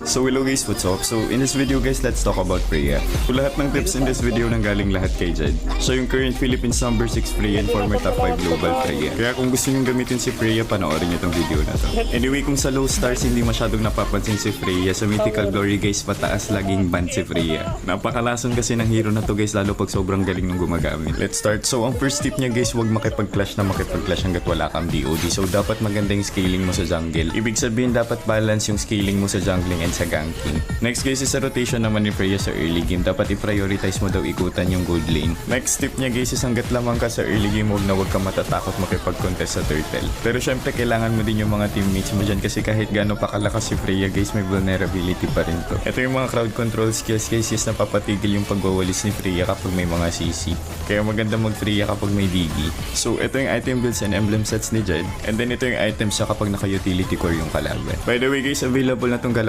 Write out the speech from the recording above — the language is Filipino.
So hello guys, what's up? So in this video guys, let's talk about Freya. So lahat ng tips in this video nanggaling lahat kay Jed. Siya yung current Philippines number 6 Freya and former top 5 global Freya. Kaya kung gusto nyo gamitin si Freya, panoorin nyo tong video na to. Anyway, kung sa low stars hindi masyadong napapansin si Freya, sa Mythical Glory guys, pataas laging ban si Freya. Napakalason kasi ng hero na to guys, lalo pag sobrang galing nung gumagamit. Let's start. So ang first tip niya guys, huwag makipag-clash hanggat wala kang DOD. So dapat maganda yung scaling mo sa jungle. Ibig sabihin dapat balance yung scaling mo sa jungling and sa ganking. Next guys is sa rotation naman ni Freya sa early game. Dapat i-prioritize mo daw ikutan yung gold lane. Next tip niya guys is hanggat lamang ka sa early game, huwag ka matatakot makipag-contest sa turtle. Pero syempre kailangan mo din yung mga teammates mo dyan kasi kahit gaano pa kalakas si Freya guys, may vulnerability pa rin to. Ito yung mga crowd control skills guys, is napapatigil yung pagwawalis ni Freya kapag may mga CC. Kaya maganda mag-Freya kapag may DG. So ito yung item builds and emblem sets ni Jed. And then ito yung items siya kapag naka-utility core yung kalaban. By the way guys, available na tong Galactic